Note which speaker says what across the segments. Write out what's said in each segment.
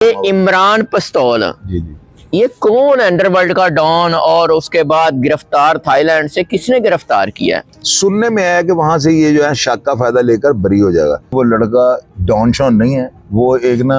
Speaker 1: ये इमरान पस्तौल
Speaker 2: जी जी।
Speaker 1: ये कौन अंडरवर्ल्ड का डॉन और उसके बाद गिरफ्तार थाईलैंड से किसने गिरफ्तार किया है?
Speaker 2: सुनने में आया कि वहां से ये जो है शक का फायदा लेकर बरी हो जाएगा। वो लड़का डॉन शॉन नहीं है, वो एक ना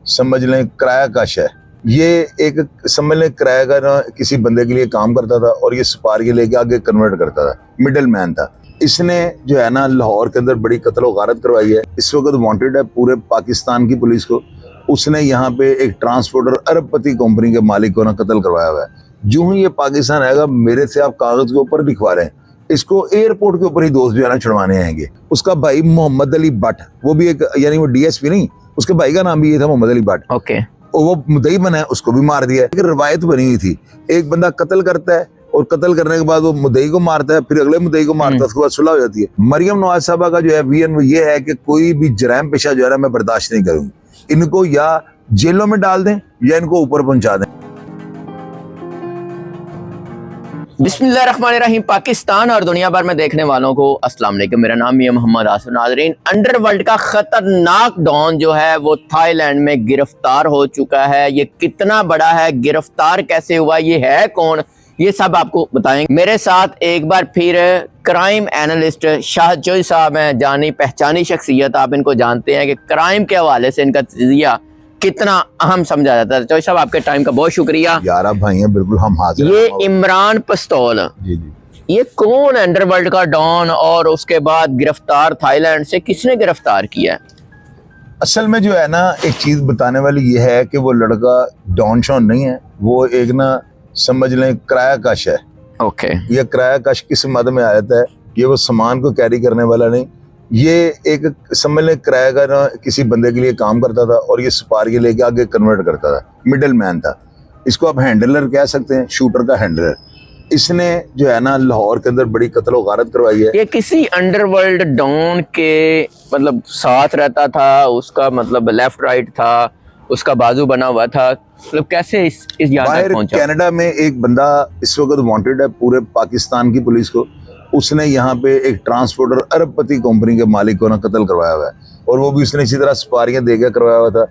Speaker 2: समझ लें किराया कश है। ये एक समझ लें किराया का ना किसी बंदे के लिए काम करता था और ये सुपारी के लेके आगे कन्वर्ट करता था, मिडल मैन था। इसने जो है ना लाहौर के अंदर बड़ी कत्ल व गारत करवाई है। इस वक्त वांटेड है पूरे पाकिस्तान की पुलिस को। उसने यहाँ पे एक ट्रांसपोर्टर अरबपति कंपनी के मालिक को ना कत्ल करवाया हुआ है। जो ही ये पाकिस्तान आएगा, मेरे से आप कागज के ऊपर लिखवा रहे हैं, इसको एयरपोर्ट के ऊपर ही दोस्त जो है ना छुड़वाने आएंगे। उसका भाई मोहम्मद अली भट्ट, वो भी एक यानी वो डीएसपी नहीं, उसके भाई का नाम भी ये था मोहम्मद अली भट्ट।
Speaker 1: ओके।
Speaker 2: वो मुद्दई बना है, उसको भी मार दिया है। एक रवायत बनी हुई थी, एक बंदा कत्ल करता है और कत्ल करने के बाद वो मुद्दई को मारता है, फिर अगले मुद्दई को मारता है, उसके बाद सुलह हो जाती है। मरियम नवाज साहबा का जो है विजन वो ये है कि कोई भी जराइम पेशा जो है ना मैं बर्दाश्त नहीं करूंगी। इनको या जेलों में डाल दें या इनको ऊपर पहुंचा दें।
Speaker 1: बिस्मिल्लाहिर्रहमानिर्रहीम। पाकिस्तान और दुनिया भर में देखने वालों को अस्सलाम वालेकुम। मेरा नाम है मोहम्मद आसिफ। नाज़रीन, अंडरवर्ल्ड का खतरनाक डॉन जो है वो थाईलैंड में गिरफ्तार हो चुका है। ये कितना बड़ा है, गिरफ्तार कैसे हुआ, ये है कौन, ये सब आपको बताएंगे। मेरे साथ एक बार फिर क्राइम एनालिस्ट शाहजोई साहब हैं, जानी पहचानी शख्सियत। आप इनको जानते हैं कि क्राइम के हवाले से इनका तजिया कितना अहम समझा जाता है। चौधरी साहब, आपके टाइम का बहुत शुक्रिया।
Speaker 2: यार भाई हैं, बिल्कुल हम हाजिर हैं।
Speaker 1: ये इमरान पस्तौल,
Speaker 2: जी जी।
Speaker 1: ये कौन अंडरवर्ल्ड का डॉन और उसके बाद गिरफ्तार थाईलैंड से किसने गिरफ्तार किया है?
Speaker 2: असल में जो है ना एक चीज बताने वाली ये है कि वो लड़का डॉन शॉन नहीं है, वो एक ना समझ लें किराया कश है।
Speaker 1: ओके।
Speaker 2: ये किराया कश किस मद में आ जाता है, ये वो सामान को कैरी करने वाला नहीं, ये एक समझ लें किराया का ना किसी बंदे के लिए काम करता था और ये सुपारी के लेके आगे कन्वर्ट करता था, मिडल मैन था। इसको आप हैंडलर कह सकते हैं, शूटर का हैंडलर। इसने जो है ना लाहौर के अंदर बड़ी कत्ल व गारत करवाई है।
Speaker 1: ये किसी अंडरवर्ल्ड डॉन के मतलब साथ रहता था, उसका मतलब लेफ्ट राइट था, उसका बाजू बना हुआ था, मतलब कैसे इस यहाँ तक पहुंचा?
Speaker 2: कनाडा में एक बंदा इस वक्त वांटेड है पूरे पाकिस्तान की पुलिस को। उसने यहाँ पे एक ट्रांसपोर्टर अरबपति कंपनी के मालिक को ना कत्ल करवाया हुआ है और वो भी उसने इसी तरह सुपारियां देकर करवाया हुआ था।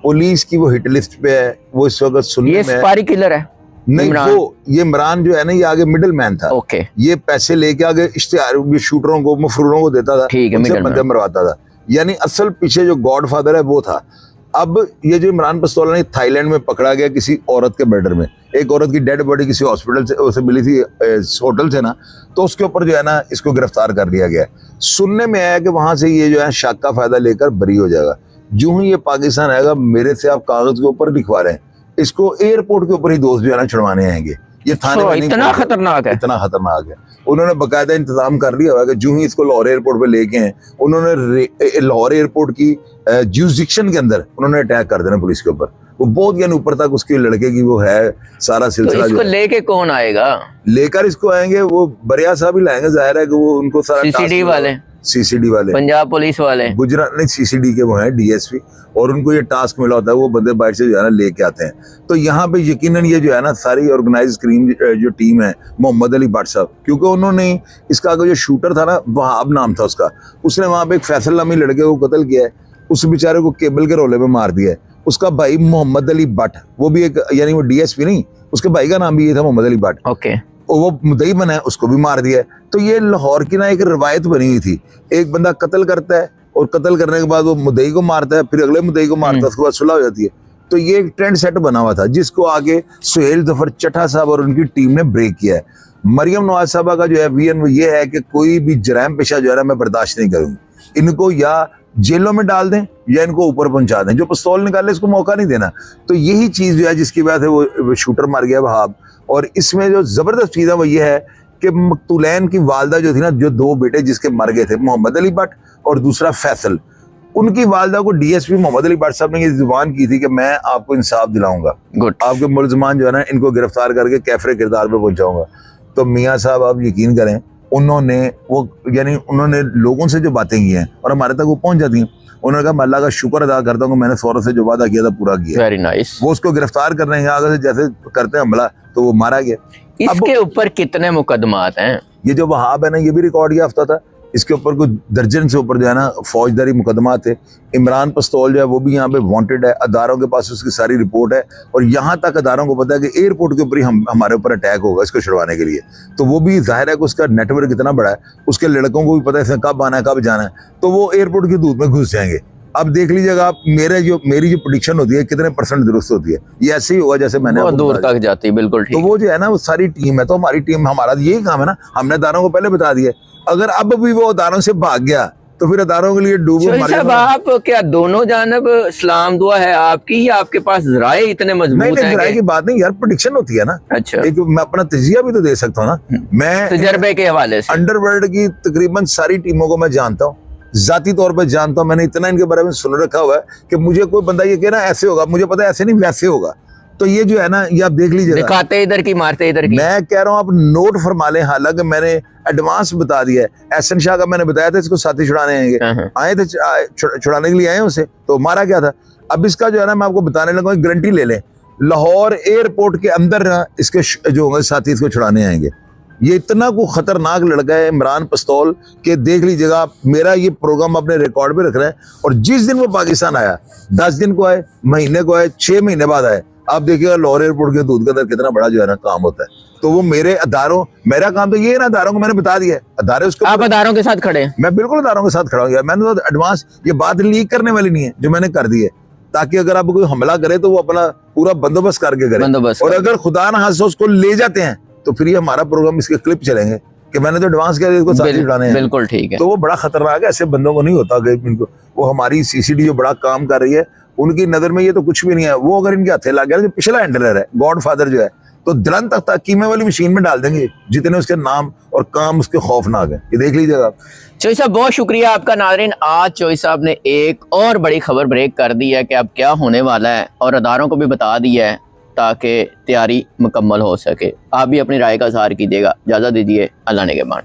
Speaker 2: पुलिस की वो हिट लिस्ट पे है, वो इस वक्त सुनने में
Speaker 1: सुपारी किलर है?
Speaker 2: नहीं, वो ये इमरान जो है ना ये आगे मिडल मैन था।
Speaker 1: ओके। ये
Speaker 2: पैसे लेके आगे इश्तेहार शूटरों को, मफरूरों को देता था,
Speaker 1: ठीक है,
Speaker 2: बंदे मरवाता था। यानी असल पीछे जो गॉडफादर है वो था। अब ये जो इमरान पस्तौल ने थाईलैंड में पकड़ा गया किसी औरत के मर्डर में, एक औरत की डेड बॉडी किसी हॉस्पिटल से उसे मिली थी, होटल से ना, तो उसके ऊपर जो है ना इसको गिरफ्तार कर लिया गया। सुनने में आया कि वहां से ये जो है शक का फायदा लेकर बरी हो जाएगा। जो ही ये पाकिस्तान आएगा, मेरे से आप कागज के ऊपर लिखवा रहे हैं, इसको एयरपोर्ट के ऊपर ही दोस्त जो है ना छुड़वाने आएंगे। ये थाने में नहीं,
Speaker 1: इतना खतरनाक है,
Speaker 2: इतना खतरनाक है। उन्होंने बकायदा इंतजाम कर लिया हुआ कि जो ही इसको लाहौर एयरपोर्ट पे लेके हैं, उन्होंने लाहौर एयरपोर्ट की ज्यूरिसडिक्शन के अंदर उन्होंने अटैक कर देना पुलिस के ऊपर। वो बहुत यानी ऊपर तक उसके लड़के की वो है सारा सिलसिला।
Speaker 1: तो इसको लेके कौन आएगा?
Speaker 2: लेकर इसको आएंगे वो बरिया साहब ही लाएंगे, जाहिर है कि वो उनको सारा सीसीडी वाले,
Speaker 1: पंजाब पुलिस वाले,
Speaker 2: गुजरात नहीं सीसीडी के वो हैं डीएसपी, और उनको ये टास्क मिला होता है, वो बंदे बाहर से जो है ना लेके आते हैं। तो यहाँ पे यकीनन ये जो है ना सारी ऑर्गेनाइज क्राइम जो टीम है, मोहम्मद अली भट्ट साहब, क्योंकि उन्होंने इसका जो शूटर था ना, वहाब नाम था उसका, उसने वहां पे एक फैसल नामी लड़के को कत्ल किया है। उस बेचारे को केबल के रोले में मार दिया है। उसका भाई मोहम्मद अली भट्ट, वो भी एक यानी वो डीएसपी नहीं, उसके भाई का नाम भी ये था मोहम्मद अली भट्ट।
Speaker 1: ओके।
Speaker 2: वो मुद्दई बना है, उसको भी मार दिया है। तो ये लाहौर की ना एक रवायत बनी हुई थी, एक बंदा कत्ल करता है और कत्ल करने के बाद वो मुद्दई को मारता है, फिर अगले मुद्दई को मारता है, उसके बाद सुलह हो जाती है। तो ये एक ट्रेंड सेट बना हुआ था जिसको आगे सुहेल जफर चट्टा साहब और उनकी टीम ने ब्रेक किया है। मरियम नवाज साहबा का जो है विजन वो ये है कि कोई भी जराइम पेशा जो है ना मैं बर्दाश्त नहीं करूंगी। इनको या जेलों में डाल दें या इनको ऊपर पहुंचा दें। जो पिस्तौल निकाले इसको मौका नहीं देना। तो यही चीज जो है जिसकी वजह से वो शूटर मार गया वहाब। और इसमें जो जबरदस्त चीज है वो ये है कि मकतूलैन की वालदा जो थी ना, जो दो बेटे जिसके मर गए थे, मोहम्मद अली भट्ट और दूसरा फैसल, उनकी वालदा को डीएसपी मोहम्मद अली भट्ट साहब ने ये जुबान की थी कि मैं आपको इंसाफ दिलाऊंगा, आपके मुलजमान जो है ना इनको गिरफ्तार करके कैफरे किरदार पे पहुंचाऊंगा। तो मियाँ साहब आप यकीन करें, उन्होंने उन्होंने लोगों से जो बातें की हैं और हमारे तक वो पहुंच जाती हैं। उन्होंने कहा मैं अल्लाह का शुक्र अदा करता हूँ कि मैंने सौरभ से जो वादा किया था पूरा किया।
Speaker 1: Very nice.
Speaker 2: वो उसको गिरफ्तार कर रहे हैं आगे से, जैसे करते हैं हमला, तो वो मारा गया।
Speaker 1: इसके ऊपर कितने मुकदमात हैं?
Speaker 2: ये जो वहाब है ना, ये भी रिकॉर्ड याफ्ता था, इसके ऊपर कुछ दर्जन से ऊपर जो है ना फौजदारी मुकदमा थे। इमरान पस्तौल जो है वो भी यहाँ पे वांटेड है, अदारों के पास उसकी सारी रिपोर्ट है और यहाँ तक अदारों को पता है कि एयरपोर्ट के ऊपर ही हमारे ऊपर अटैक होगा इसको छुड़वाने के लिए। तो वो भी जाहिर है कि उसका नेटवर्क इतना बड़ा है, उसके लड़कों को भी पता है इसने कब आना है कब जाना है, तो वो एयरपोर्ट की दूध में घुस जाएंगे। अब देख लीजिएगा आप, मेरी जो प्रेडिक्शन होती है कितने % दुरुस्त होती है, ये ऐसे ही होगा जैसे मैंने
Speaker 1: बहुत दूर तक जाती है। बिल्कुल ठीक।
Speaker 2: तो वो जो है ना वो सारी टीम है, तो हमारी टीम, हमारा यही काम है ना, हमने अदारों को पहले बता दिया। अगर अब भी वो अदारों से भाग गया तो फिर अदारों के लिए डूबो मर
Speaker 1: साहब, आप क्या दोनों जानब सलाम दुआ है आपकी, या आपके पास राय इतने मजबूत हैं?
Speaker 2: राय की बात नहीं यार, प्रेडिक्शन होती है ना।
Speaker 1: अच्छा,
Speaker 2: एक मैं अपना तजिया भी तो दे सकता हूँ ना, मैं
Speaker 1: तजर्बे के हवाले से
Speaker 2: अंडरवर्ल्ड की तकरीबन सारी टीमों को मैं जानता हूँ, जाती तौर पर जानता हूँ। मैंने इतना इनके बारे में सुन रखा हुआ है कि मुझे कोई बंदा ये कह ना ऐसे होगा, मुझे पता है ऐसे नहीं वैसे होगा। तो ये जो है ना, ये आप देख लीजिए,
Speaker 1: दिखाते इधर की मारते इधर की। मैं
Speaker 2: कह रहा हूँ आप नोट फरमा लें, हालांकि मैंने एडवांस बता दिया है। एहसन शाह का मैंने बताया था इसको साथी छुड़ाने आएंगे, आए थे छुड़ाने के लिए आए उसे, तो मारा क्या था। अब इसका जो है ना मैं आपको बताने लगा, गारंटी ले लें, लाहौर एयरपोर्ट के अंदर इसके जो होंगे साथी इसको छुड़ाने आएंगे। ये इतना को खतरनाक लड़का है इमरान पस्तौल के, देख लीजिएगा आप, मेरा ये प्रोग्राम अपने रिकॉर्ड पे रख रहे हैं। और जिस दिन वो पाकिस्तान आया, 10 दिन को आए, महीने को आए, 6 महीने बाद आए, आप देखिएगा लाहौर एयरपोर्ट के दूध के अंदर कितना बड़ा जो है ना काम होता है। तो वो मेरे अदारों, मेरा काम तो ये है ना, अदारों को मैंने बता दिया है, अदारे उसको, आप
Speaker 1: अदारों के साथ खड़े हैं।
Speaker 2: मैं बिल्कुल अदारों के साथ खड़ा हूँ यार, मैंने तो एडवांस ये बात लीक करने वाली नहीं है जो मैंने कर दी है, ताकि अगर आप कोई हमला करे तो वो अपना पूरा बंदोबस्त करके करे। और अगर खुदा ना खास्ता उसको ले जाते हैं तो फिर ये हमारा प्रोग्राम, इसके क्लिप चलेंगे कि मैंने तो एडवांस किया इसको साथी छुड़ाने हैं।
Speaker 1: बिल्कुल ठीक है।
Speaker 2: तो वो बड़ा खतरनाक है, ऐसे बंदों को नहीं होता कि इनको, वो हमारी सीसीडी जो बड़ा काम कर रही है उनकी नजर में ये तो कुछ भी नहीं है। वो अगर इनके हाथे लग गया, जो पिछला हैंडलर है गॉडफादर जो है, तो दुरंत तक कीमे वाली मशीन में डाल देंगे, जितने उसके नाम और काम उसके खौफनाक है। ये देख लीजिएगा आप।
Speaker 1: चोई साहब बहुत शुक्रिया आपका। नाज़रीन, आज चोई साहब ने एक और बड़ी खबर ब्रेक कर दी है कि अब क्या होने वाला है, और अदारों को भी बता दिया है ताकि तैयारी मुकम्मल हो सके। आप भी अपनी राय का इज़हार कीजिएगा। इजाज़त दीजिए, अल्लाह ने के मान।